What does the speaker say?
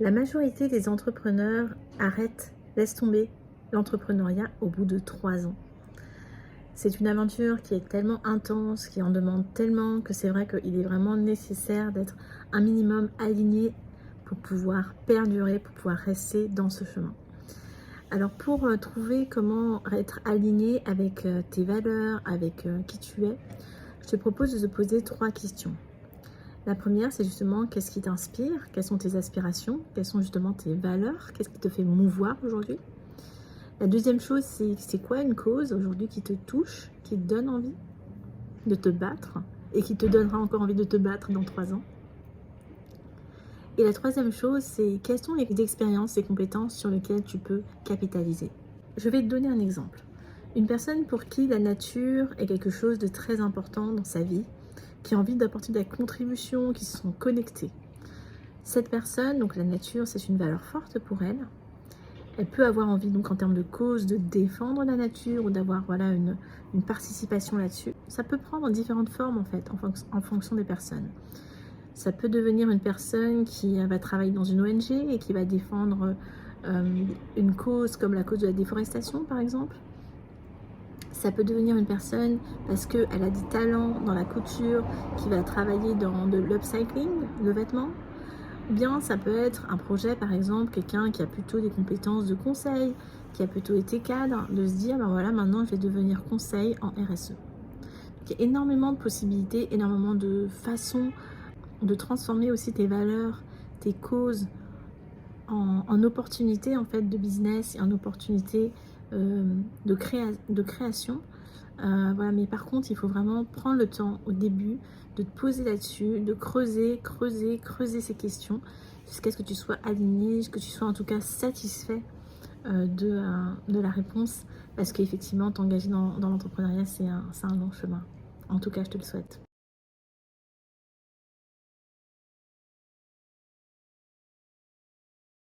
La majorité des entrepreneurs laissent tomber l'entrepreneuriat au bout de 3 ans. C'est une aventure qui est tellement intense, qui en demande tellement que c'est vrai qu'il est vraiment nécessaire d'être un minimum aligné pour pouvoir perdurer, pour pouvoir rester dans ce chemin. Alors pour trouver comment être aligné avec tes valeurs, avec qui tu es, je te propose de te poser 3 questions. La première, c'est justement qu'est-ce qui t'inspire, quelles sont tes aspirations, quelles sont justement tes valeurs, qu'est-ce qui te fait mouvoir aujourd'hui. La deuxième chose, c'est quoi une cause aujourd'hui qui te touche, qui te donne envie de te battre et qui te donnera encore envie de te battre dans 3 ans. Et la troisième chose, c'est quelles sont les expériences et compétences sur lesquelles tu peux capitaliser. Je vais te donner un exemple. Une personne pour qui la nature est quelque chose de très important dans sa vie, qui a envie d'apporter de la contribution, qui se sont connectés. Cette personne, donc la nature, c'est une valeur forte pour elle. Elle peut avoir envie, donc en termes de cause, de défendre la nature ou d'avoir voilà, une participation là-dessus. Ça peut prendre différentes formes en fait, en fonction des personnes. Ça peut devenir une personne qui va travailler dans une ONG et qui va défendre une cause comme la cause de la déforestation par exemple. Ça peut devenir une personne parce qu'elle a des talents dans la couture, qui va travailler dans de l'upcycling, le vêtement. Ou bien ça peut être un projet, par exemple, quelqu'un qui a plutôt des compétences de conseil, qui a plutôt été cadre, de se dire, ben voilà, maintenant je vais devenir conseil en RSE. Donc, il y a énormément de possibilités, énormément de façons de transformer aussi tes valeurs, tes causes en opportunités en fait de business et en opportunités de création. Voilà, mais par contre, il faut vraiment prendre le temps au début de te poser là-dessus, de creuser ces questions jusqu'à ce que tu sois aligné, que tu sois en tout cas satisfait de la réponse, parce qu'effectivement, t'engager dans l'entrepreneuriat, c'est un long chemin. En tout cas, je te le souhaite.